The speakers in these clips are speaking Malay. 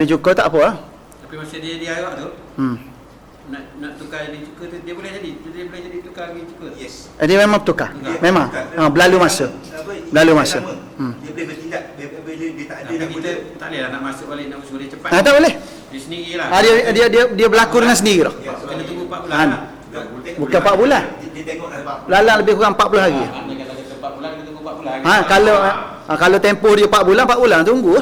Cuka tak apa lah. Tapi masa dia arak tu, nak tukar jadi cuka tu, dia boleh jadi tukar lagi cuka. Yes. Dia memang tukar. Memang. Berlalu masa. Berlalu masa. Dia boleh bertindak bila dia tak ada. Tapi kita tak boleh lah nak masuk balik, nak suruh dia cepat. Tak boleh. Dia sendiri lah. Dia berlaku dengan sendiri lah. Kena tunggu 4 bulan lah. Bukan 4 bulan. Dia tengok Lalang lebih kurang 40 hari. Dia kata 4 bulan, kita tunggu 4 bulan. Kalau tempoh dia 4 bulan tunggu.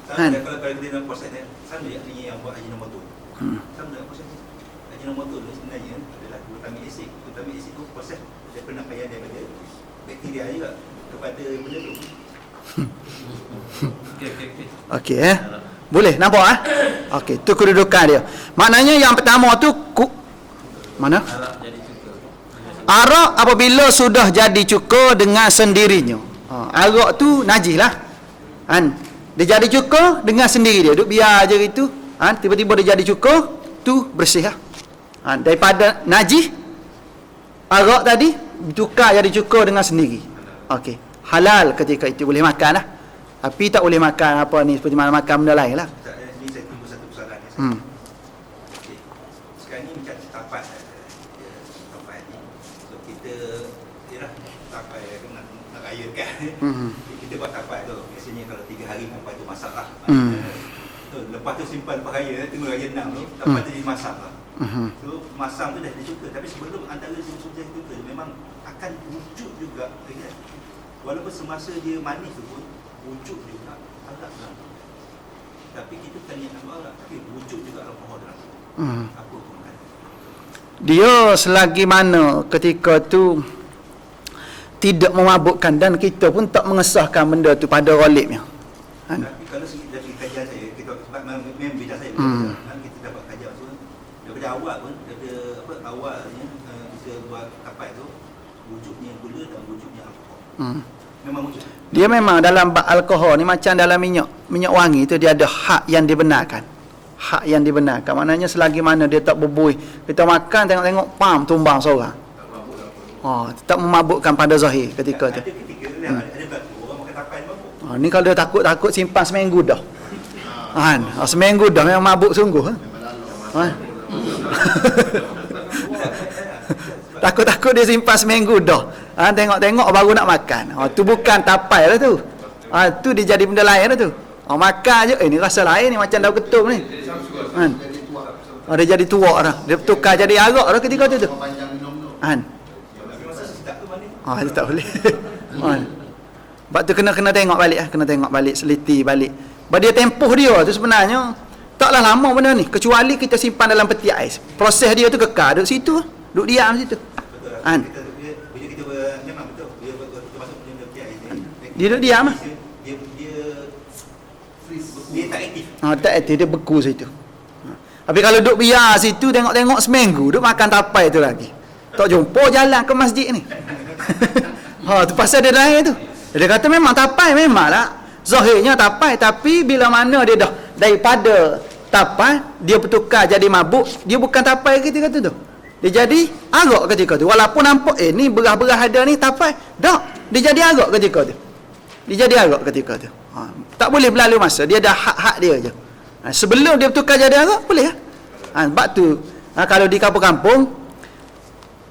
Kalau dia dalam proses ni, sama dia yang buat haji nombor tu. Sama dalam proses ni. Haji nombor tu sebenarnya adalah glutamic acid. Glutamic acid tu proses dia penyampaian daripada bakteria juga kepada benda tu. Okey Boleh nampak Okey, tu kedudukan dia. Maknanya yang pertama tu mana? Arak apabila sudah jadi cuka dengan sendirinya. Arak tu najis lah. Dia jadi cuka dengan sendiri dia. Duk biar je gitu. Tiba-tiba dia jadi cuka, tu bersih lah. Daripada najis, arak tadi tukar jadi cuka dengan sendiri. Okey. Halal ketika itu, boleh makan lah. Tapi tak boleh makan apa ni seperti mana makan benda lain lah. Ini saya tunggu satu soalan ni. Okay. Sekarang ni macam tapat ni. So kita yalah tapat nak rayakan. Kita buat tapat tu. Biasanya kalau 3 hari lepas tu masak lah. Lepas tu simpan lepas raya, tunggu raya 6 tu, tapat tu dimasak lah. So masam tu dah dicuka. Tapi sebelum antara sudah dicuka memang akan wujud juga. Walaupun semasa dia manis tu pun wujud juga agak dalam. Tapi kita bukan niat nak arak, tapi wujud juga alkohol dalam. Apa hukuman? Dia selagi mana ketika tu tidak memabukkan dan kita pun tak mengesahkan benda tu pada ghalibnya. Tapi kalau dari kajian saya, kita sebab memang bidang saya, kita dapat kajian tu daripada awal pun, daripada awalnya kita buat tapai tu wujudnya gula dan wujudnya alkohol. Memang wujud. Dia memang dalam bab alkohol ni macam dalam minyak wangi tu dia ada hak yang dibenarkan. Hak yang dibenarkan. Maknanya selagi mana dia tak berbuih, kita makan tengok-tengok pam tumbang seorang. Tak memabukkan pada zahir ketika tu. Ada ketika ada batu orang makan tapai mabuk. Ni kalau dia takut simpan seminggu dah. Seminggu dah memang mabuk sungguh. Takut dia simpan seminggu dah. Tengok-tengok baru nak makan. Tu bukan tapai lah tu. Tu dia jadi benda lain lah tu. Makan je, ni rasa lain ni macam daun ketum ni. Dia jadi tua dah. Dia tukar jadi arak dah ketika tu. Dia tak boleh. Sebab tu kena tengok balik lah. Kena tengok balik, seliti balik. Sebab dia tempoh dia tu sebenarnya taklah lama benda ni. Kecuali kita simpan dalam peti ais. Proses dia tu kekal. Duduk situ. Duduk diam situ. Bila kita memang betul. Dia masuk dalam peti ais. Dia duduk diam lah. Dia tak aktif. Tak aktif. Dia beku situ. Tapi kalau duduk biar situ, tengok-tengok seminggu, duduk makan tapai tu lagi. Tak jumpa jalan ke masjid ni. Tu pasal dia lain tu. Dia kata memang tapai, memanglah. Zahirnya tapai, tapi bila mana dia dah daripada tapai, dia bertukar jadi mabuk, dia bukan tapai ketika tu. Dia jadi arak ketika tu. Walaupun nampak, ni berah-berah ada ni tapai. Tak, dia jadi arak ketika tu. Dia jadi arak ketika tu. Tak boleh berlalu masa. Dia ada hak-hak dia je. Sebelum dia bertukar jadi arak, boleh lah. Sebab tu, kalau di kampung-kampung,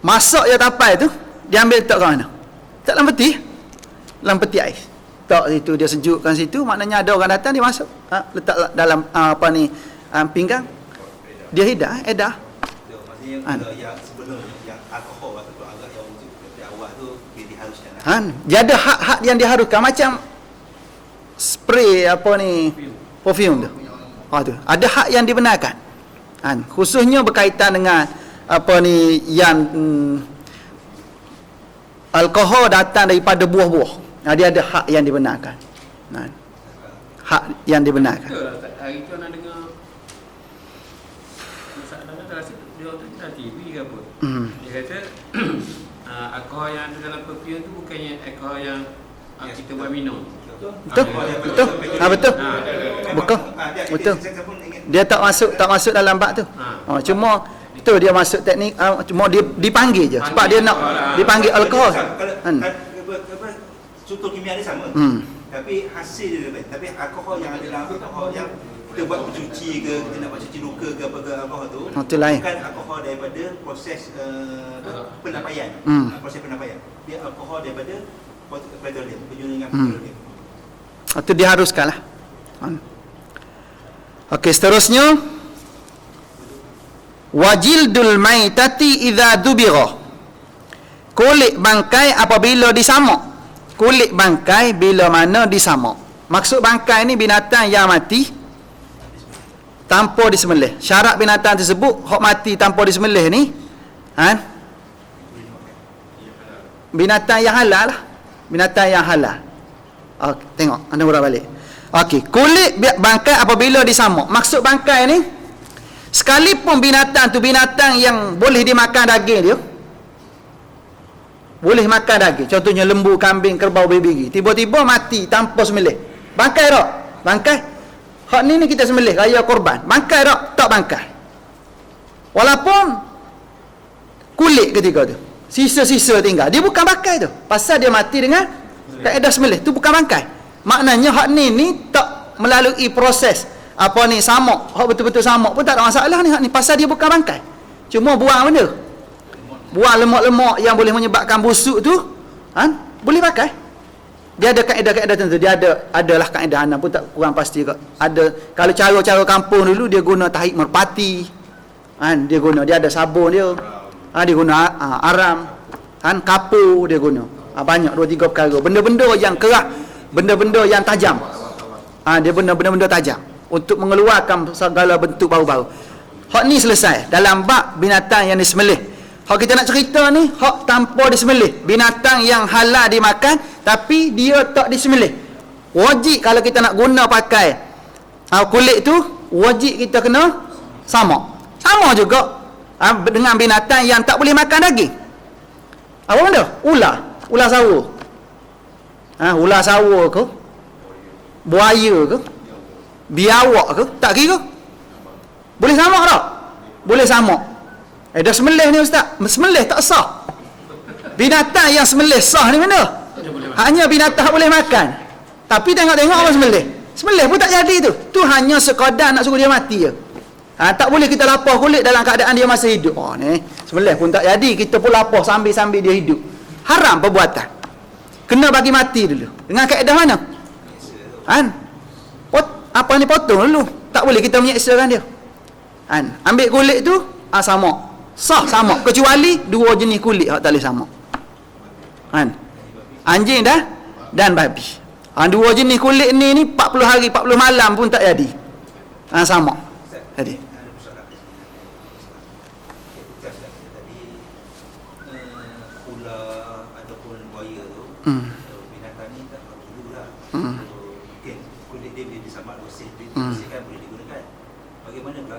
masak je tapai tu, dia ambil letak ke mana? Tak dalam peti. Dalam peti ais. Tak situ, dia sejukkan situ, maknanya ada orang datang, dia masuk. Letak dalam pinggang. Dia hidang, edah. Maksudnya yang sebelum yang alkohol atau arak yang wujud dari awal tu, dia diharuskan. Dia ada hak-hak yang diharuskan. Macam spray perfume tu. Tu. Ada hak yang dibenarkan. Khususnya berkaitan dengan yang alkohol datang daripada buah-buah. Dia ada hak yang dibenarkan. Hak yang dibenarkan. Hari tu nak dengar masalah dia TV ke apa. Dia kata alkohol yang ada dalam perfume tu bukannya alkohol yang kita buat minum. Betul. Betul. Dia tak masuk dalam bab tu. Cuma tu dia masuk teknik, cuma dia dipanggil je sebab dia nak dipanggil alkohol. Struktur kimia dia sama. Tapi hasil dia lain. Tapi alkohol yang ada dalam alkohol yang kita buat pencuci ke, kita nak buat cuci luka ke apa ke alkohol tu, Itu lain. bukan alkohol daripada proses penapaian. Proses penapaian. Dia alkohol daripada petroleum, penyulingan petroleum. Itu diharuskan lah. Okey, seterusnya wajildul maitati idza dubigha. Kulit bangkai apabila disamak. Kulit bangkai bila mana disamak. Maksud bangkai ni binatang yang mati tanpa disembelih. Syarat binatang tersebut hak mati tanpa disembelih ni binatang yang halal lah. Binatang yang halal. Okey, tengok anda urang balik. Okey, kulit bangkai apabila disamak. Maksud bangkai ni sekalipun binatang tu binatang yang boleh dimakan daging dia. Boleh makan daging. Contohnya lembu, kambing, kerbau, babi. Tiba-tiba mati tanpa sembelih. Bangkai tak? Bangkai. Hak ni kita sembelih raya korban. Bangkai tak? Tak bangkai. Walaupun kulit ketika tu. Sisa-sisa tinggal. Dia bukan bangkai tu. Pasal dia mati dengan kaedah sembelih. Tu bukan bangkai. Maknanya hak ni tak melalui proses samak. Hak betul-betul samak pun tak ada masalah ni. Hak ni pasal dia bukan bangkai. Cuma buang benda. Buang lemak-lemak yang boleh menyebabkan busuk tu, boleh pakai. Dia ada kaedah-kaedah tertentu. Dia adalah kaedah, anda pun tak kurang pasti kot. Ada, kalau cara-cara kampung dulu dia guna tahi merpati. Dia ada sabun dia. Dia guna aram. Kapur dia guna. Banyak 2-3 perkara. Benda-benda yang keras, benda-benda yang tajam. Dia benda-benda tajam untuk mengeluarkan segala bentuk bau-bau. Hak ni selesai dalam bab binatang yang disembelih. Hak kita nak cerita ni hak tanpa disembelih. Binatang yang halal dimakan tapi dia tak disembelih. Wajib kalau kita nak guna pakai kulit tu, wajib kita kena samak. Sama juga dengan binatang yang tak boleh makan daging. Apa benda? Ular sawa. Ular sawa ke? Buaya ke? Biawak ke? Tak kira. Boleh samak tak? Boleh samak. Dah sembelih ni ustaz. Sembelih tak sah. Binatang yang sembelih sah ni mana? Hanya binatang boleh makan. Tapi tengok-tengok orang sembelih. Sembelih pun tak jadi tu. Tu hanya sekadar nak suruh dia mati je. Tak boleh kita lapar kulit dalam keadaan dia masih hidup. Ni sembelih pun tak jadi. Kita pun lapar sambil-sambil dia hidup. Haram perbuatan. Kena bagi mati dulu. Dengan kaedah mana? Potong dulu. Tak boleh kita menyeksakan dia. Ambil kulit tu, samak. Sah samak. Kecuali 2 jenis kulit hak tak boleh samak. Anjing dan babi. 2 jenis kulit ni 40 hari 40 malam pun tak jadi. Samak. Jadi. Ular ataupun buaya tu, binatang ni tak bulu lah. Mungkin kulit dia bila disamak bersihkan boleh digunakan. Bagaimana pula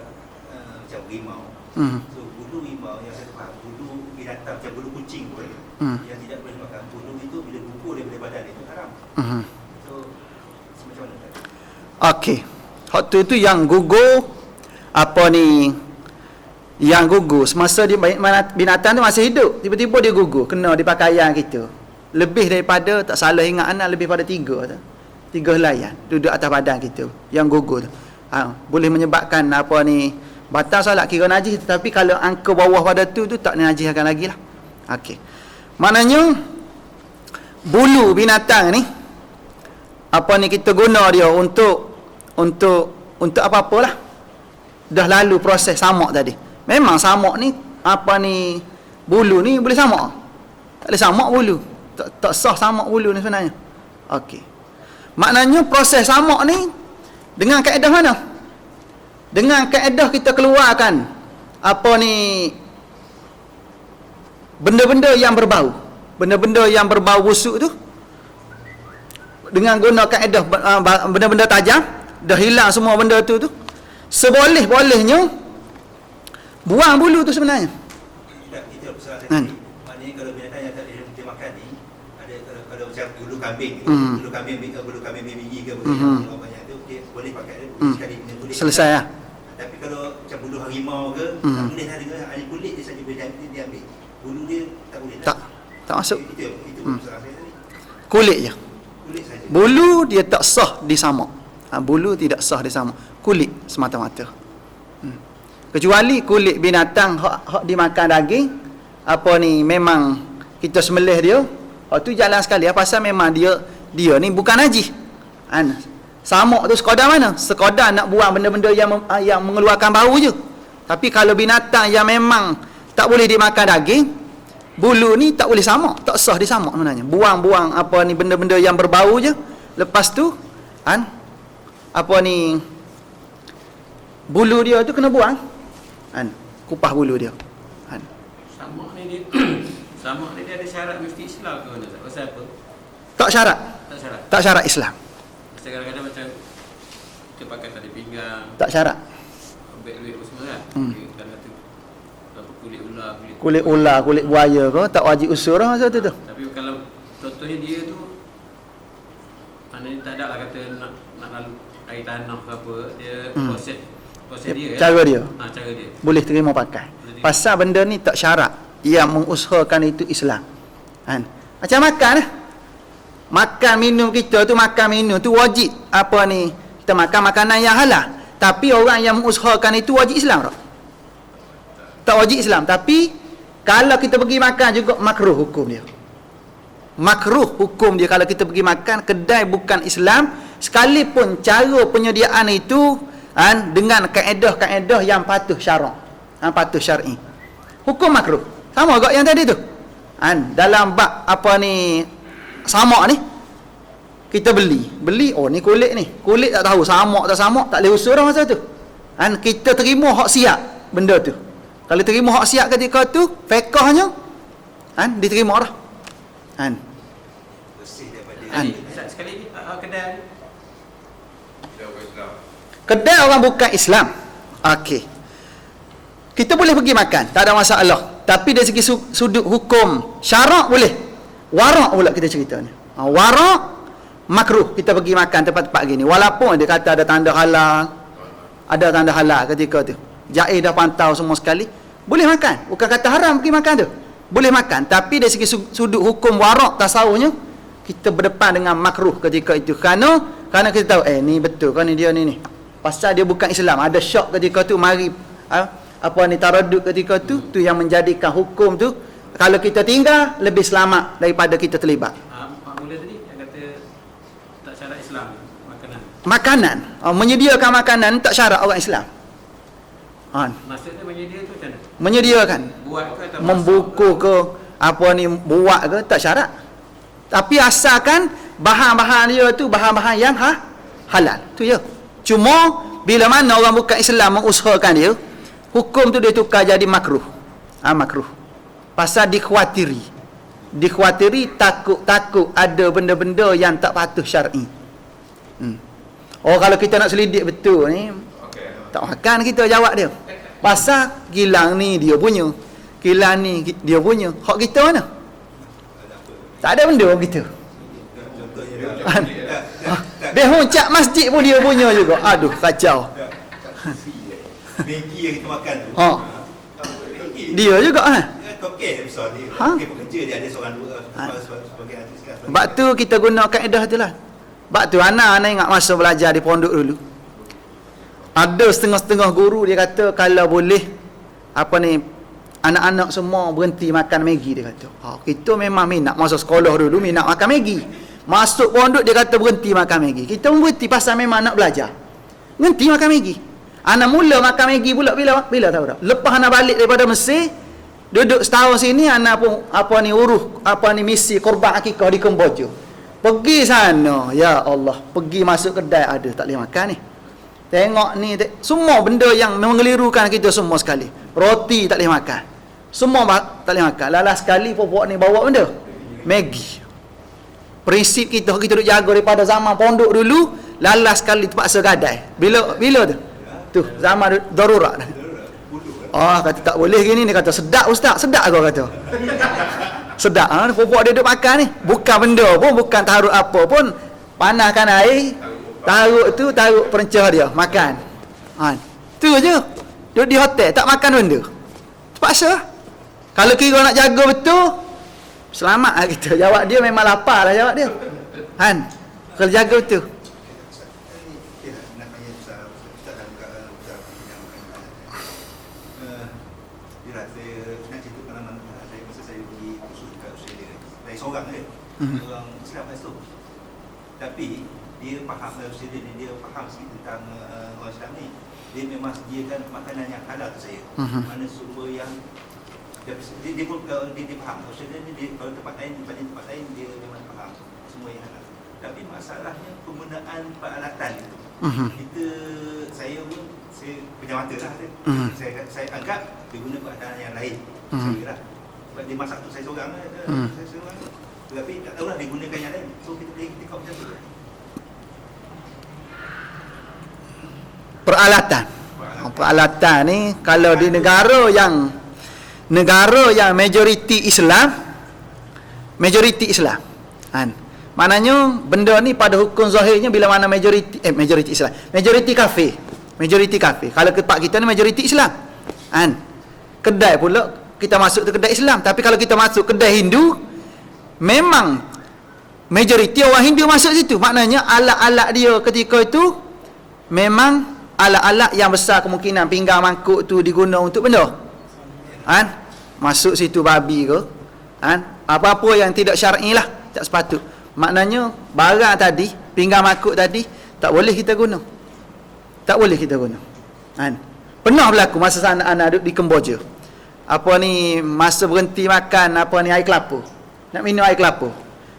macam rimau? So bulu rimau yang saya faham, bulu binatang macam bulu kucing pun yang tidak boleh makan, bulu itu bila gugur daripada badan itu haram. So macam mana? Okey. Hak tu yang gugur yang gugur semasa dia binatang tu masih hidup, tiba-tiba dia gugur kena di pakaian kita. Lebih daripada, tak salah ingat anak, lebih pada 3 helaian duduk atas badan kita yang gugur tu. Boleh menyebabkan batal solat, kira najis. Tapi kalau angka bawah pada tu tak najiskan lagi lah. Okey. Maknanya bulu binatang ni kita guna dia untuk apa-apalah. Dah lalu proses samak tadi. Memang samak ni bulu ni boleh samak. Tak boleh samak bulu. Tak sah samak bulu ni sebenarnya. Okey. Maknanya proses samak ni dengan kaedah mana? Dengan kaedah kita keluarkan benda-benda yang berbau. Benda-benda yang berbau busuk tu dengan guna kaedah benda-benda tajam, dah hilang semua benda tu. Seboleh-bolehnya buang bulu tu sebenarnya. Itu persoalan tadi. Maknanya kalau binatang yang tak boleh makan ni, ada kalau macam bulu kambing, bulu kambing biji ke bulu banyak tu dia boleh pakai sekali punya kulit. Selesai lah. Tapi kalau macam bulu harimau ke, tak boleh lah dengan ada kulit dia saja boleh diambil. Bulu dia tak boleh. Tak masuk. Itu persoalan saya tadi. Kulit je. Kulit saja. Bulu dia tak sah disamak. Bulu tidak sah dia sama. Kulit semata-mata. Kecuali kulit binatang hak dimakan daging, apa ni, memang kita sembelih dia, hak tu jalan sekali. Pasal memang dia ni bukan najis. Samuk tu sekadar mana? Sekadar nak buang benda-benda yang mengeluarkan bau je. Tapi kalau binatang yang memang tak boleh dimakan daging, bulu ni tak boleh samak, tak sah disamak sebenarnya. Buang-buang apa ni benda-benda yang berbau je. Lepas tu apa ni, bulu dia tu kena buang. Kupas bulu dia. Samak ni dia samak ni dia ada syarat mesti Islam ke mana? Pasal apa? Tak syarat. Tak syarat. Tak syarat Islam. Pasal kadang-kadang macam kita pakai tali pinggang, Tak syarat. beg-beg apa semua kan. Kadang kata apa kulit ular, Kulit ular, kulit buaya ke tak wajib usur lah masa tu. Tapi kalau contohnya dia tu maknanya tak ada lah kata nak lalu air tanah ke apa, dia proses dia Cara dia. cara dia. Boleh terima pakai. Pasal benda ni tak syarat. Yang mengusahakan itu Islam. Macam makan lah. Makan minum kita tu, makan minum tu wajib apa ni, kita makan makanan yang halal. Tapi orang yang mengusahakan itu wajib Islam tak? Tak wajib Islam. Tapi kalau kita pergi makan juga makruh hukum dia. Makruh hukum dia kalau kita pergi makan kedai bukan Islam, sekalipun cara penyediaan itu dengan kaedah-kaedah yang patuh syarak, patuh syar'i. Hukum makruh. Sama juga yang tadi tu. Dalam bab apa ni, samak ni, kita beli, oh ni kulit tak tahu samak tak samak, tak boleh usur masa tu. Kita terima hak siap benda tu. Kalau terima hak siap ketika tu, fiqahnya diterima dah. Bersih daripada Sekali lagi kedai Kedai orang bukan Islam. Okey. Kita boleh pergi makan, tak ada masalah. Tapi dari segi sudut hukum syarak boleh. Warak pula kita cerita ni. Warak makruh kita pergi makan tempat-tempat gini. Walaupun dia kata ada tanda halal. Ada tanda halal ketika tu. Jair dah pantau semua sekali. Boleh makan. Bukan kata haram pergi makan tu. Boleh makan. Tapi dari segi sudut hukum warak tasawufnya, kita berdepan dengan makruh ketika itu. Kerana kita tahu, ni betul kan, ni dia ni. Pasal dia bukan Islam. Ada syak ketika tu, mari taradud ketika tu yang menjadikan hukum tu, kalau kita tinggal lebih selamat daripada kita terlibat. Pak Mula tadi yang kata tak syarat Islam makanan, menyediakan makanan tak syarat orang Islam. Maksudnya menyedia tu macam mana? Menyediakan, Buat ke atau membuku ke buat ke tak syarat. Tapi asalkan bahan-bahan dia tu bahan-bahan yang halal. Tu je. Cuma bila mana orang bukan Islam mengusahakan dia, hukum tu dia tukar jadi makruh. Makruh. Pasal dikhawatiri takut ada benda-benda yang tak patuh syar'i. Kalau kita nak selidik betul ni, tak makan kita jawab dia. Pasal kilang ni dia punya, kilang ni dia punya. Hak kita mana? Tak ada benda kita. Dia huncak masjid pun dia punya juga. Aduh, kacau. Maggi yang kita makan tu. Dia juga Tokek besar dia. Tokek pekerja dia ada seorang dua sebagai artis kan. Sebab tu kita guna kaedah tu lah. Sebab tu anak ingat masa belajar di pondok dulu. Ada setengah-setengah guru dia kata kalau boleh anak-anak semua berhenti makan Maggi, dia kata. Kita memang minat masa sekolah dulu minat makan Maggi. Masuk pondok dia kata berhenti makan Maggi. Kita berhenti pasal memang nak belajar. Berhenti makan Maggi. Anak mula makan Maggi pula bila tahu tak? Lepas anak balik daripada Mesir, duduk setahun sini anak pun misi korban akikah di Kemboja. Pergi sana, ya Allah, pergi masuk kedai ada tak boleh makan ni. Tengok ni semua benda yang mengelirukan kita semua sekali. Roti tak boleh makan. Semua tak boleh makan. Lalas sekali popok ni bawa benda Maggi. Prinsip kita duk jaga daripada zaman pondok dulu, lalas sekali terpaksa gadai. Bila tu? Tu zaman darurat. Kata tak boleh gini ni, kata sedap ustaz, sedap kau kata. Sedap popok dia duk makan ni. Bukan benda pun, bukan taruh apa pun. Panaskan air, taruh perencah dia makan. Tu je. Duduk di hotel tak makan benda. Terpaksa. Kalau kira nak jaga betul, selamat lah kita. Jawab dia memang lapar lah jawab dia. Kalau jaga betul. Yelah, saya nak cerita pengalaman saya masa saya pergi kursus kat Australia. Saya seorang je, orang Islam kat situ. Tapi dia faham Australia ni, dia faham sikit tentang orang Islam ni. Dia memang sediakan makanan yang halal tu saya. Mana sumber yang dia pun dia faham Australia ni, dia kalau tempat lain dia memang faham semua yang halal. Tapi masalahnya penggunaan peralatan itu. Saya punya mata lah dia. Saya anggap dia guna peralatan yang lain. Saya lah. Sebab dia masak tu saya seorang lah. Saya seorang. Tapi tak tahulah dia gunakan yang lain. So kita tengok macam tu. Peralatan ni kalau di negara yang majoriti Islam, kan, maknanya benda ni pada hukum zahirnya bila mana majoriti Islam, majoriti kafir. Kalau tempat kita ni majoriti Islam, kan, kedai pula kita masuk tu kedai Islam. Tapi kalau kita masuk kedai Hindu, memang majoriti orang Hindu masuk situ. Maknanya alat-alat dia ketika itu memang alat-alat yang besar kemungkinan pinggang mangkuk tu diguna untuk benda, kan, masuk situ babi ke, kan, apa-apa yang tidak syar'i lah, tak sepatut. Maknanya barang tadi, pinggang mangkuk tadi tak boleh kita guna, kan. Pernah berlaku masa anak-anak duduk di Kemboja, masa berhenti makan air kelapa, nak minum air kelapa.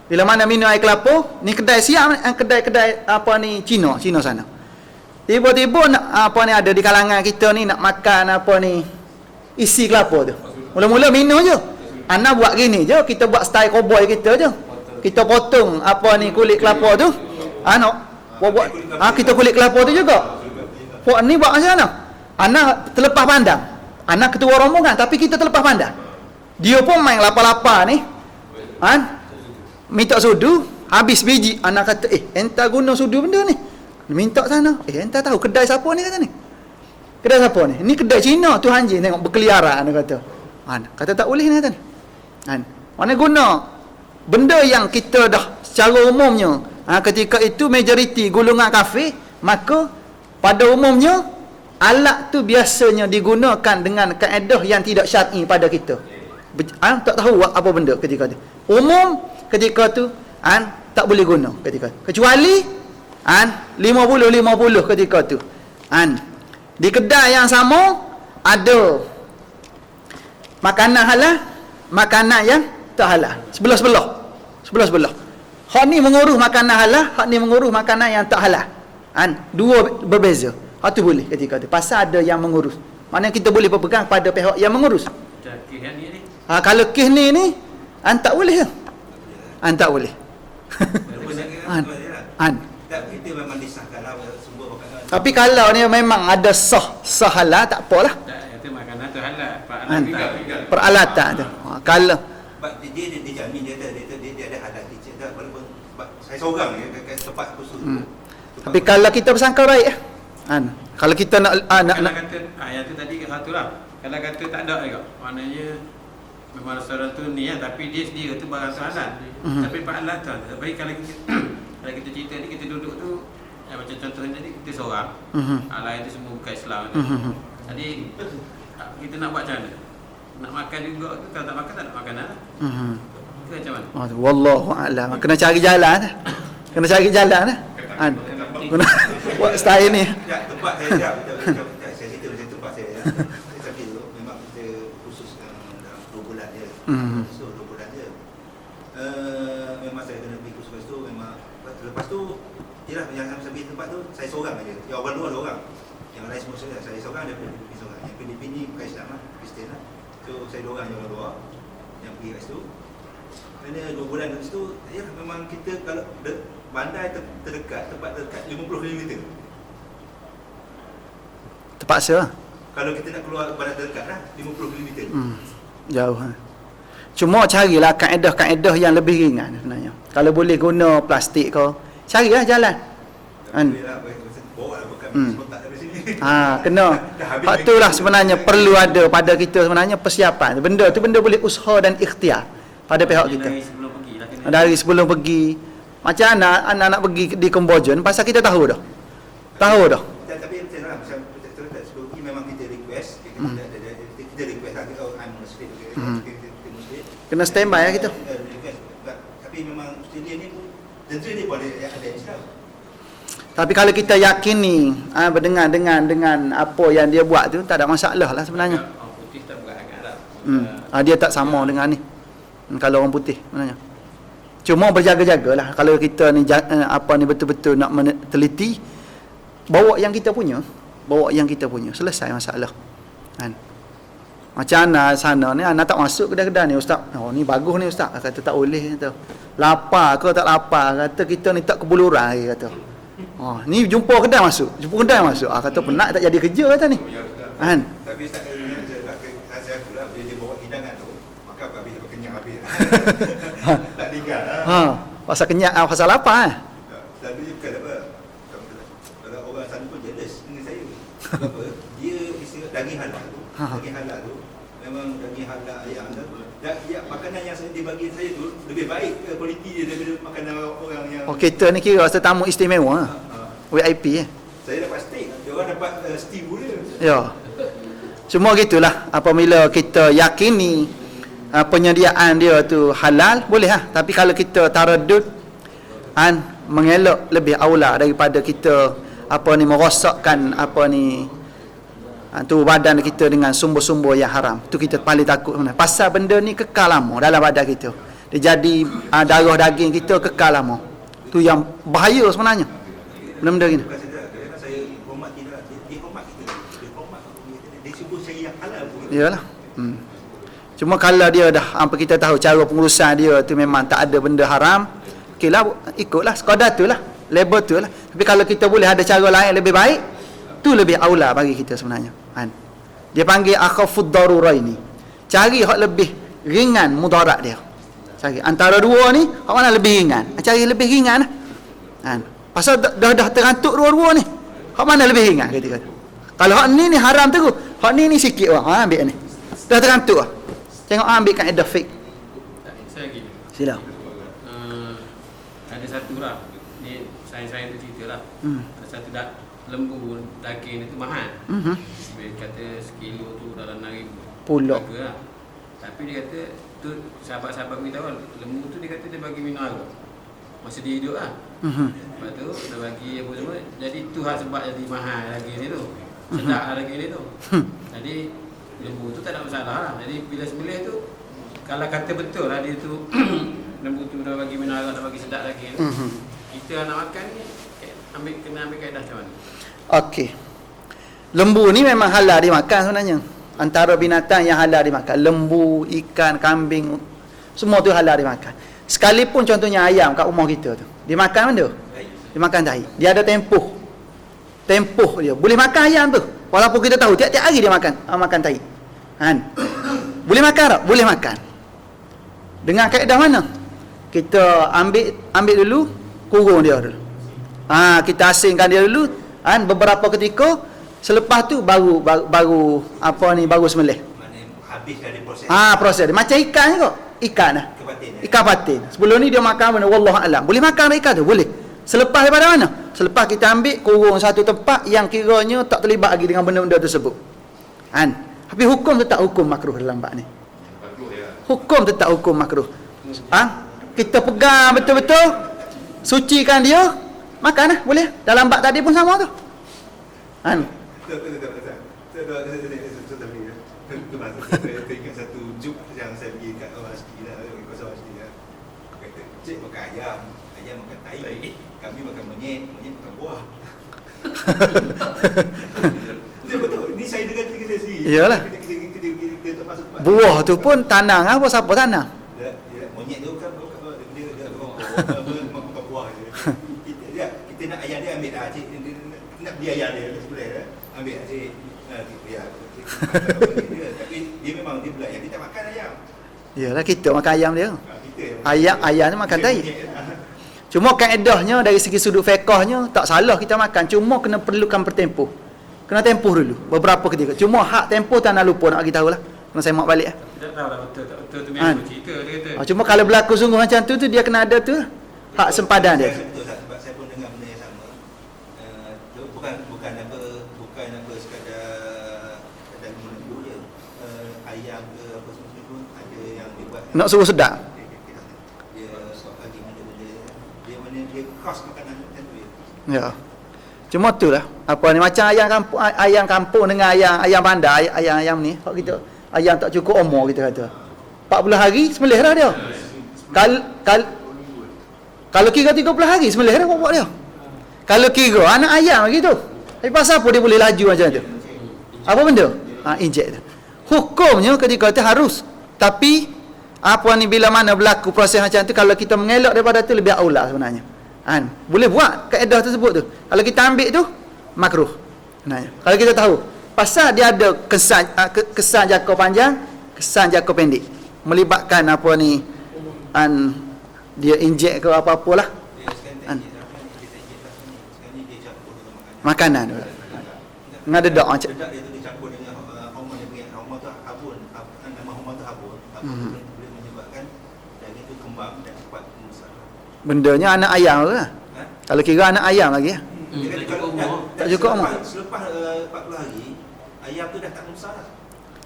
Bila mana minum air kelapa ni, kedai siap, kedai Cina sana. Tiba-tiba ada di kalangan kita ni nak makan isi kelapa tu. Mula-mula minum je. Anak buat gini je, kita buat style cowboy kita je. Kita potong kulit kelapa tu. Kita kulit kelapa tu juga. Puak ni buat macam mana? Anak terlepas pandang. Anak ketua rombongan tapi kita terlepas pandang. Dia pun main lapa-lapa ni. Minta sudu, habis biji. Anak kata, entah guna sudu benda ni. Minta sana. Entah tahu kedai siapa ni kata ni. Kedai siapa ni? Ni kedai Cina tu anjing tengok berkeliaran dia kata. Kata tak boleh ni kata ni. Mana guna benda yang kita dah secara umumnya ketika itu majoriti golongan kafir, maka pada umumnya alat tu biasanya digunakan dengan kaedah yang tidak syar'i pada kita. Tak tahu apa benda ketika tu. Umum ketika tu tak boleh guna ketika tu. Kecuali 50 ketika tu. Di kedai yang sama ada makanan halal, makanan yang tak halal. Sebelah. Hak ni mengurus makanan halal, hak ni mengurus makanan yang tak halal. Dua berbeza. Hak tu boleh ketika tu. Pasal ada yang mengurus. Maknanya kita boleh berpegang pada pihak yang mengurus. Kalau kes ni tak boleh. Tak boleh. Kita memang disahkan lah semua makanan. Tapi kalau ni memang ada sah halal, tak apalah. Itu makanan tu halal. Peralatan tu. Kalau dia jamin dia ada halal kitchen dah, walaupun saya seorang kat tempat khusus. Tapi kalau kita bersangka baik kalau kita nak kalau kata yang tu tadi satu lah. Kalau kata tak ada juga, maknanya memang restoran tu ni tapi dia sendiri tu barang tu halal. Tapi peralatan baik kalau kita cerita ni, kita duduk tu macam contohnya tadi kita seorang, lain tu semua bukan Islam. Jadi kita nak buat macam mana? Nak makan juga tu, kalau tak makan tak nak makan lah. Ke macam mana? Wallahu a'lam. Kena cari jalan. Guna buat style ni. Tempat saya saya cerita macam tempat saya. Tapi memang kita khusus dalam 2 bulan je. So 2 bulan je. Memang saya kena pergi kursus tu, memang lepas tu yalah, yang saya pergi tempat tu saya seorang aja. Yang orang luar ada orang. Yang lain semua saya seorang, dia pergi seorang. Yang Filipin ni bukan Islam lah, Kristian lah. So saya 2 orang yang orang luar yang pergi kat situ. Kerana 2 bulan kat situ, yalah memang kita kalau bandar terdekat, tempat terdekat 50 km. Terpaksa lah. Kalau kita nak keluar bandar terdekat lah 50 km. Jauh. Cuma carilah kaedah-kaedah yang lebih ringan sebenarnya. Kalau boleh guna plastik ke, carilah jalan. Kena. Hak tu lah sebenarnya perlu ada pada kita sebenarnya persiapan. Benda tu benda boleh usaha dan ikhtiar pada pihak kita. Dari sebelum pergi. Macam anak pergi di Kemboja, pasal kita tahu dah. Tapi macam mana, macam sebelum pergi ni memang kita request, kita request lah, kita I'm Muslim, kita Muslim. Kena standby lah kita. Request. Tapi memang Australia ni pun tentera dia pun ada Islam. Tapi kalau kita yakini dengan apa yang dia buat tu, tak ada masalah lah sebenarnya. Orang putih tak berat lah. Dia tak sama dengan ni. Kalau orang putih sebenarnya. Cuma berjaga-jagalah kalau kita ni betul-betul nak teliti, bawa yang kita punya, selesai masalah. Kan? Macam Ana sana ni, Ana tak masuk kedai-kedai ni, ustaz. Oh ni bagus ni ustaz. Kata tak boleh kata. Lapar ke tak lapar, kata kita ni tak kebuluran lagi kata. Oh, ni jumpa kedai masuk. Kata penat tak jadi kerja kata ni. Kan? Tapi saya pula bila dia bawa hidangan tu, maka habis dia kenyang habis. Tak tinggal lah. Pasal kenyang, pasal lapar Lalu dia bukan apa. Kalau orang sana pun jealous dengan saya. Sebab dia istilah daging halal tu. Daging halal tu memang daging halal ayam tu. Makanan yang dia bagi saya tu lebih baik kualiti dia daripada makanan orang yang kita ni kira tetamu istimewa. VIP Saya dapat steak, dia orang dapat steam pula. Ya. Cuma gitulah, apabila kita yakini penyediaan dia tu halal, boleh lah. Tapi kalau kita taradud, mengelak lebih aula daripada kita merosakkan tu badan kita dengan sumber-sumber yang haram. Tu kita paling takut sebenarnya. Pasal benda ni kekal lama dalam badan kita. Dia jadi darah daging kita kekal lama. Tu yang bahaya sebenarnya. Benda-benda gini. Saya hormat dia hormat kita. Dia hormat dia sebut saya yang halal pun. Yalah. Cuma kalau dia dah kita tahu cara pengurusan dia tu memang tak ada benda haram, okeylah, ikutlah sekadar tu lah, label tu lah. Tapi kalau kita boleh ada cara lain lebih baik, tu lebih aula bagi kita sebenarnya. Dia panggil akhafud daruraini. Cari hak lebih ringan mudarat dia. Cari antara dua ni, hak mana lebih ringan? Cari lebih ringan lah. Pasal dah terantuk dua-dua ni. Hak mana lebih ringan kata. Kalau hak ni haram tu, hak ni sikit orang ambil ni. Dah terantuk lah. Tengok ambil kaedah fake. Saya gini. Sila. Ada satu lah. Ni saya tu cerita lah. Ada satu lembu daging itu mahal. Dia kata sekilo tu dalam 6,000 Pulak. lah. Tapi dia kata tu sahabat-sahabat beritahu lembu tu dia kata dia bagi minum air masa dia hidup lah. Lepas tu dia bagi apa semua. Jadi tu hal sebab jadi mahal daging dia tu. Sedap lah daging dia tu. Jadi lembu tu tak ada masalah lah. Jadi bila sembelih tu, kalau kata betul lah dia tu lembu tu dah bagi minum air, dah bagi sedap daging tu, kita nak makan ni kena ambil kaedah macam mana? Okey. Lembu ni memang halal dimakan sebenarnya. Antara binatang yang halal dimakan. Lembu, ikan, kambing, semua tu halal dimakan. Sekalipun contohnya ayam kat rumah kita tu. Dimakan benda? Dimakan tahi. Dia ada tempoh. Tempoh dia. Boleh makan ayam tu. Walaupun kita tahu tiap-tiap hari dia makan tahi. Boleh makan tak? Boleh makan. Dengan kaedah mana? Kita ambil dulu, kurung dia dulu. Kita asingkan dia dulu, beberapa ketika, selepas tu baru sembelih. Maknanya habiskan dia proses. Proses dia macam ikan juga. Ikan lah. Ikan patin. Sebelum ni dia makan benda wallahu alam. Boleh makan ikan tu? Boleh. Selepas daripada mana? Selepas kita ambil kurung satu tempat yang kiranya tak terlibat lagi dengan benda-benda tersebut. Tapi hukum tetap hukum makruh dalam bab ni. Hukum tetap hukum makruh. Kita pegang betul-betul, sucikan dia, makan lah, boleh. Dalam bab tadi pun sama tu. Saya ingat satu juk yang saya pergi kat orang Asli lah, kawasan Asli lah. Kata, cik makan ayam makan tai, kami makan monyet makan buah. Betul, ni saya dengar kita sendiri. Iyalah. Kita termasuk Buah tu pun tanang apa siapa tanang? Monyet tu kan dia makan buah je. Kita nak ayam dia ambil lah cik. Nak beli ayam dia sebelah ambil lah cik. Tapi dia memang dia belah yang dia tak makan ayam. Iyalah kita makan ayam dia. Kita Ayam ni makan tai. Cuma kaedahnya dari segi sudut fiqahnya tak salah kita makan, cuma kena perlukan bertempuh. Kena tempuh dulu beberapa ketika. Cuma hak tempuh tak nak lupa nak bagi tahulah. Kena semak balik. Tak tahu lah betul tak betul tu memang cerita dia kata. Cuma kalau berlaku sungguh macam tu dia kena ada tu hak sempadan dia. Betul sebab saya pun dengar benda yang sama. Bukan apa sekadar ayam ke apa semua tu ada yang dia buat Nak suruh sedap. dia stok lagi benda-benda dia mana dia khas makanan macam tu Ya. Cuma tu lah. Apa ni macam ayam kampung dengan ayam bandar, ayam ni. Hak kita ayam tak cukup umur kita kata. 40 hari sembelih dah dia. Kalau kira 30 hari sembelih dah buat dia. Kalau kira anak ayam lagi tu. Tapi pasal apa dia boleh laju macam tu? Apa benda? Injek tu. Hukumnya ketika tu harus. Tapi apa ni bila mana berlaku proses macam tu, kalau kita mengelak daripada tu lebih aula sebenarnya. Boleh buat kaedah tersebut tu. Kalau kita ambil tu makruh sebenarnya. Kalau kita tahu pasal dia ada kesan jangka panjang, kesan jangka pendek, melibatkan apa ni dia injek ke apa-apalah makanan tu. Ngada dak macam dedak dia tu dicampur dengan hormon dia punya hormon tu habun, nama hormon tu habun. Boleh menyebabkan daging tu kembang dan cepat membesar. bendanya anak ayam tu lah. Kalau kira anak ayam lagi lah. Tak cukup umur. Selepas 40 hari ayam tu dah tak membesar dah.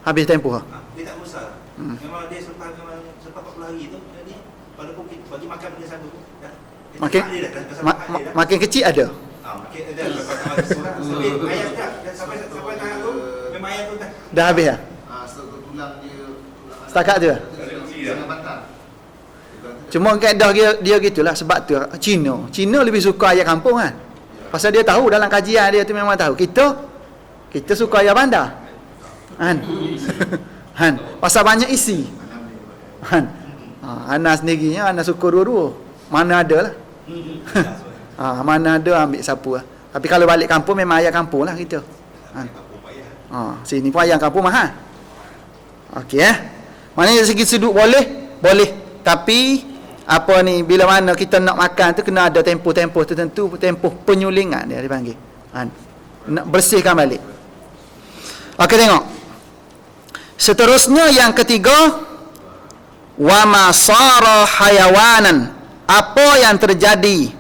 Habis tempoh. Dia tak membesar. Memang dia selepas 40 hari tu jadi walaupun kita bagi makan benda satu dah. Makin kecil ada. Makin ada tapi ayam dah sampai tahap tu memang ayam tu dah. Dah habis lah. Tulang dia Setakat tu lah. sangat patah. Cuma kaedah dia gitulah. Sebab tu Cina lebih suka ayam kampung kan. Pasal dia tahu dalam kajian dia tu memang tahu. Kita suka ayam bandar. Pasal banyak isi. Anak sendirinya Anak suka dua-dua. Mana ada lah. Mana ada ambil sapu lah. Tapi kalau balik kampung memang ayam kampung lah kita. Sini pun ayam kampung mahal. Okey Maknanya dari segi sudut boleh. Tapi apa ni, bila mana kita nak makan tu kena ada tempoh-tempoh tertentu, tempoh penyulingan dia dipanggil. Nak bersihkan balik. Okey, tengok. Seterusnya yang ketiga, wa ma sara hayawanan, apa yang terjadi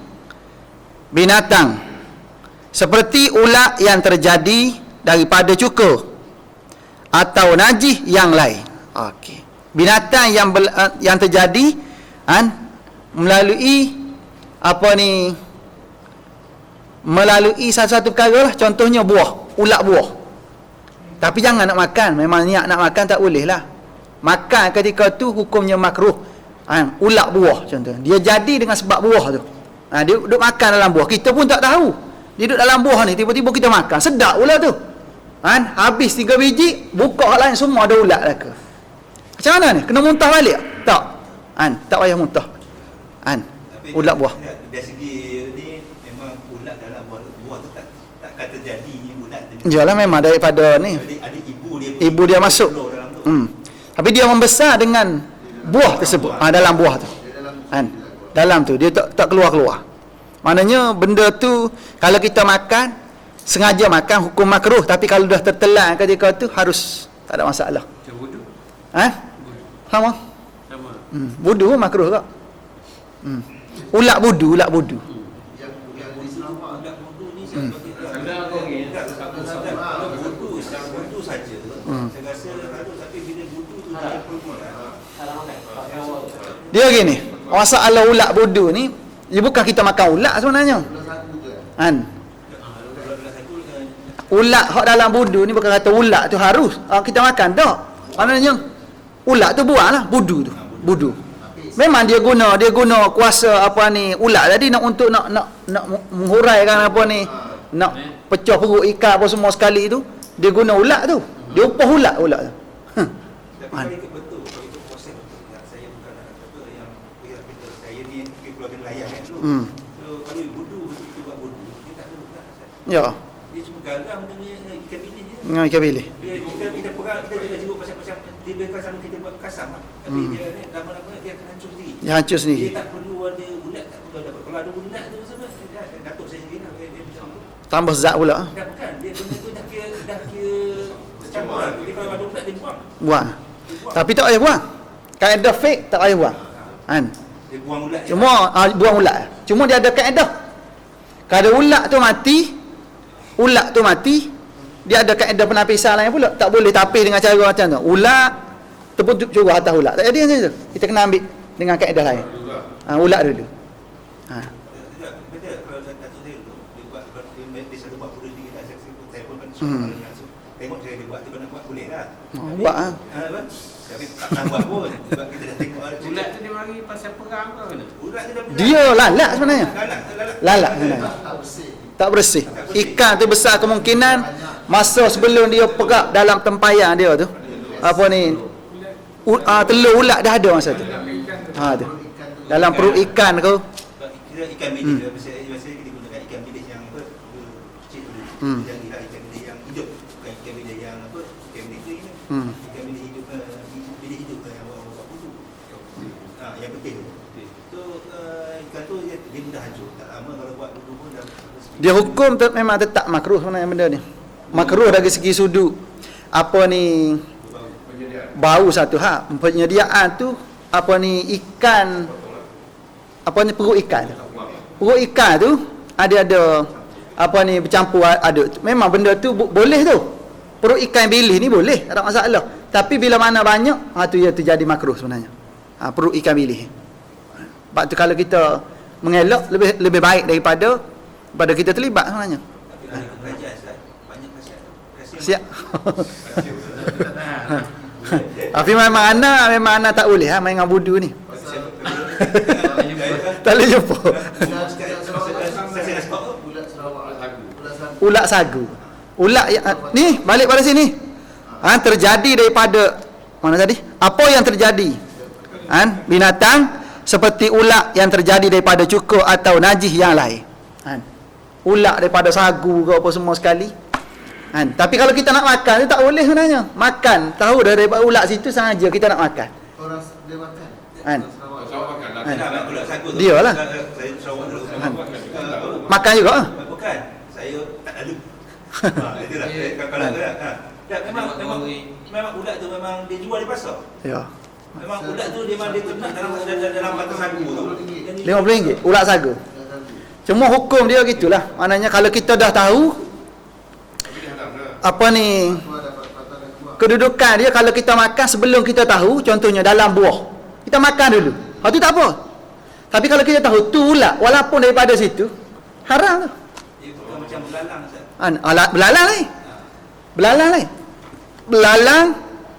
binatang seperti ulat yang terjadi daripada cuka atau najis yang lain. Okey. Binatang yang terjadi melalui apa ni, melalui satu-satu perkara lah. Contohnya ulat buah. Tapi jangan nak makan. Memang niat nak makan tak boleh lah. Makan ketika tu hukumnya makruh. Ulat buah contohnya. Dia jadi dengan sebab buah tu. Dia duduk makan dalam buah. Kita pun tak tahu. Dia duduk dalam buah ni. Tiba-tiba kita makan. Sedap ulat tu. Habis 3 biji. Buka hal lain semua ada ulat lah ke. Macam mana ni? Kena muntah balik? Tak. Tak payah muntah. Ulat buah. Dari segi ni memang ulat dalam buah tu tak kata jadi ulat tu. Yalah memang daripada ni. Ada Ibu dia masuk. Tapi dia membesar dengan buah tersebut. Dalam buah tu. Dalam tu dia tak keluar-keluar. Maknanya benda tu kalau kita makan, sengaja makan hukum makruh, tapi kalau dah tertelan ketika tu harus, tak ada masalah. Macam wudu. Sama. Wudu pun makruh tak? Ulat budu. Yang di Sarawak ulat budu ni saya bagi budu saja. Saya rasa tapi bila budu tu dia Dia gini, masalah ulat budu ni, dia bukan kita makan ulat sebenarnya. Ulat hak dalam budu ni bukan kata ulat tu harus kita makan tak. Maknanya ulat tu buanglah budu tu. Budu. Memang dia guna kuasa apa ni ulat tadi untuk nak menghuraikan apa ni, nak pecah perut ikan apa semua sekali tu, dia guna ulat tu. Dia upah ulat tu. tapi kalau ikut betul, kalau ikut proses betul. Saya bukan nak kata yang saya ni keluarga nelayan kan dulu. So kalau budu betul buat budu, dia tak ada ulat. Ya. Dia cuma garam dengan ikan bilis je. Dengan ikan bilis. Kita perang, kita juga jeruk macam dia biarkan sama kita buat kasam lah. Tapi dia ni lama-lama dia akan hancur sendiri. Dia hancur sendiri. Dia tak perlu ada ulat, tak perlu ada. Kalau ada ulat tu sebenarnya Datuk saya sendiri dia bisa Tambah zat pula. dah bukan dia benda tu dah kira campur lah. Dia kalau ada ulat dia buang. Buang. Tapi tak payah buang. Kaedah fake tak payah buang. Dia buang ulat. Cuma buang ulat. Cuma dia ada kaedah. Kalau ulat tu mati, dia ada kaedah penapisan lain pula. Tak boleh tapis dengan cara macam tu. Ulat Tepuk curah atas ulat. Tak jadi macam tu. Kita kena ambil dengan kaedah lain. Ulat dulu. Ha. Betul. Kalau Datuk saya tu, dia buat, dia selalu buat produk tinggi, saya pun kan tengok cara dia buat tu, nak buat boleh lah. Buat ah. Tapi tak buat pun, sebab kita dah tengok. Ulat tu dia mari pasal perang ke mana? Ulat tu dah Dia lalak sebenarnya. Lalak sebenarnya. Tak bersih. Tak bersih. Ikan tu besar kemungkinan masa sebelum dia perak dalam tempayan dia tu. Apa ni? Telur ulat dah ada masa tu. Ha tu. Dalam perut ikan tu. Kira ikan bilis, biasanya kita gunakan ikan bilis yang apa, kecil tu. Yang ikan bilis yang hidup, bukan ikan bilis yang apa, ikan bilis tu ini. Ikan bilis hidup, bilis hidup yang buat putu. Yang penting tu. So ikan tu dia mudah hancur. Tak lama kalau buat dulu pun dah. Dia hukum memang tetap makruh sebenarnya benda ni. Makruh dari segi sudut apa ni bau satu hak, penyediaan tu apa ni ikan, apa ni perut ikan tu. Perut ikan tu ada apa ni bercampur aduk. Memang benda tu boleh tu. Perut ikan bilis ni boleh, tak ada masalah. Tapi bila mana banyak, tu ia tu jadi makruh sebenarnya. Perut ikan bilis. Sebab tu kalau kita mengelak lebih baik daripada kita terlibat sebenarnya. Tapi kalau kerajaan banyak kasihan. Siap. Tapi memang anak tak boleh main dengan budu ni. Tak boleh jumpa. Ulat sagu. Ulat ni balik pada sini. Terjadi daripada mana tadi? Apa yang terjadi? Binatang seperti ulat yang terjadi daripada cukur atau najis yang lain. Ulat daripada sagu ke apa semua sekali. Tapi kalau kita nak makan tu tak boleh sebenarnya. Makan tahu daripada ulat situ sengaja kita nak makan. Orang dia makan. Dia lah. Makan juga. Bukan. Saya tak lalu. Itulah. Kalau memang ulat tu memang dia jual di pasar. Ya. Memang ulat tu dia ternak dalam batang sagu tu. RM50 ulat sagu. Cuma hukum dia gitulah. Maknanya kalau kita dah tahu apa ni kedudukan dia, kalau kita makan sebelum kita tahu, contohnya dalam buah, kita makan dulu. Tu tak apa. Tapi kalau kita tahu tu ulat, walaupun daripada situ, haram tu. Dia bukan macam belalang Ustaz. Belalang lain. Belalang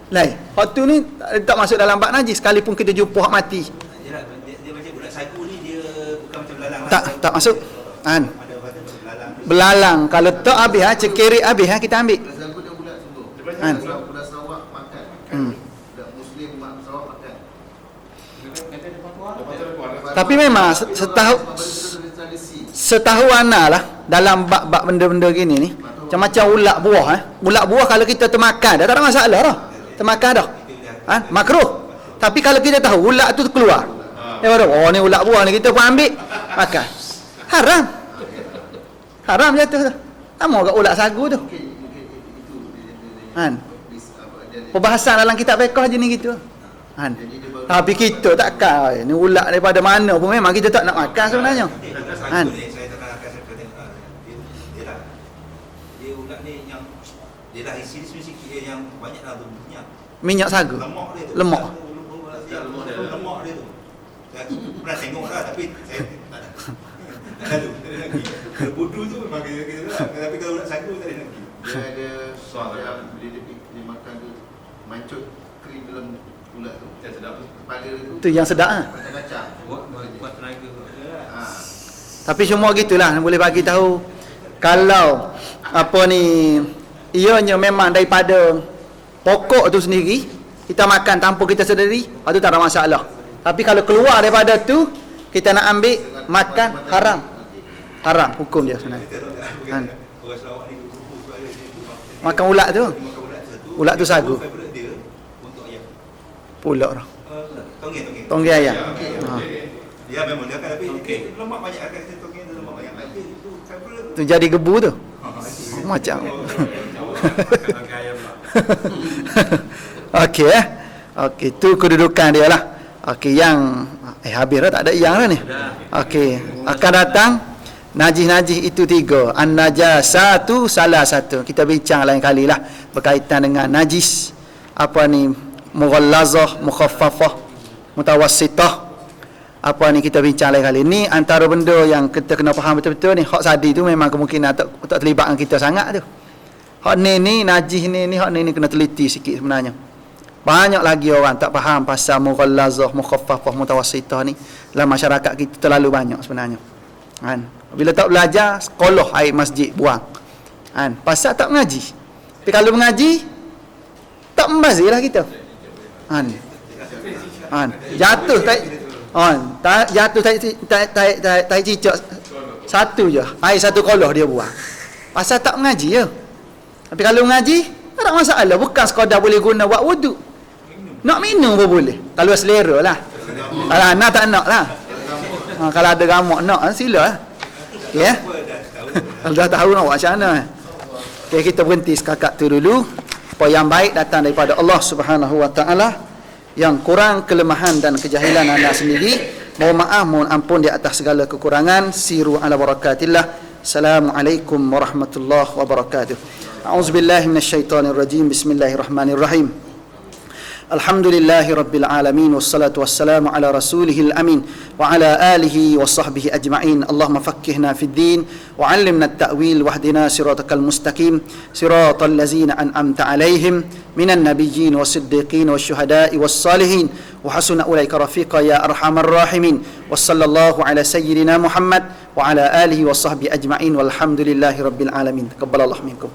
lain. Hak tu ni tak masuk dalam bab najis sekalipun kita jumpa hak mati. Yalah, dia macam ulat sagu ni dia bukan macam belalang. Tak masuk. Ada belalang. Belalang kalau tak habis cekirik habis kita ambil. Sagu dia bulat sembuh. Bulat Sarawak makan. Bulat Muslim Sarawak makan. Tapi memang setahu ana lah dalam bab-bab benda-benda gini ni, macam ulat buah ulat buah kalau kita termakan dah tak ada masalah dah. Termakan dah. Makruh. Tapi kalau kita tahu ulat tu keluar. Ni ulat buah ni kita pun ambil makan. Haram. Haram jatuh tu. Sama kat ulat sagu tu. Perbahasan dalam kitab fiqh je ni gitu. Tapi kita takkan ni ulat daripada mana pun memang kita tak nak makan sebenarnya. Saya tak nak akan saya tengok. Dia ulat ni yang dia dah isi sikit yang banyak dah tu minyak sagu. Lemak dia tu. Lemak dia tu. Saya pernah tengok lah tapi saya tak ada. Lalu kalau bodoh tu memang kita lah. Tapi kalau ulat sagu tak ada lagi. Dia ada yang bila dia makan tu mancut krim dalam ulat tu. Yang sedap tu. Kepala tu. tu yang sedap Kacang-kacang. Buat tenaga. Tapi semua gitulah boleh bagi tahu kalau apa ni ianya memang daripada pokok tu sendiri kita makan tanpa kita sedari, itu tak ada masalah. Tapi kalau keluar daripada tu kita nak ambil makan haram. Haram hukum dia sebenarnya. Orang Sarawak ni Makan ulat tu. Ulat tu sagu. Favorite dia untuk ayam. Pulak dah. Tonggeng. ayam. Ya memang dia akan tapi lemak banyak akan kita tonggeng lemak banyak. Tapi itu favorite Tu jadi gebu tu. Macam. Makan ayam lah. Okey Okey, tu kedudukan dia lah. Okey, yang habis dah, tak ada yang dah ni. Okey, akan datang najis-najis itu 3. An-najasatu salah satu. Kita bincang lain kali lah berkaitan dengan najis apa ni mughallazah, mukhaffafah, mutawassitah. Apa ni kita bincang lain kali ni, antara benda yang kita kena faham betul-betul ni. Hak sadi tu memang kemungkinan tak terlibat dengan kita sangat tu. Hak ni najis ni hak ni kena teliti sikit sebenarnya. Banyak lagi orang tak faham pasal mughallazah, mukhaffafah, mutawassitah ni dalam masyarakat kita terlalu banyak sebenarnya. Kan? Bila tak belajar, sekolah air masjid buang. Kan? Pasal tak mengaji. Tapi kalau mengaji, tak membazirlah kita. Kan? Kan? Jatuh jatuh tai cicak satu je, air satu kolah dia buang. Pasal tak mengaji je. Tapi kalau mengaji, tak ada masalah. Bukan sekadar boleh guna buat wuduk. Nak minum pun boleh. Kalau selera lah. Kalau nak tak nak lah. Kalau ada ramak nak, sila lah. Okay, kalau dah tahu nak buat macam mana. Okay, kita berhenti sekakak tu dulu. Apa yang baik datang daripada Allah Subhanahu Wa Taala. Yang kurang, kelemahan dan kejahilan anda sendiri, mohon maaf, mohon ampun di atas segala kekurangan. Siru ala barakatillah. Assalamualaikum warahmatullahi wabarakatuh. A'udzubillahi minasyaitonirrajim. Bismillahirrahmanirrahim. Alhamdulillahi rabbil alamin, wassalatu wassalamu ala rasulihil amin wa ala alihi wa sahbihi ajma'in. Allahumma fakkihna fid din wa 'allimna at-ta'wil wahdina siratal mustaqim siratal ladzina an'amta 'alaihim minan nabiyyin was-siddiqin wasyuhada'i was-salihin wa hasuna ulaika rafiqa ya arhamar rahimin. Wassallallahu ala sayyidina Muhammad wa ala alihi wa sahbihi ajma'in walhamdulillahi rabbil alamin. Taqabbalallahu minkum.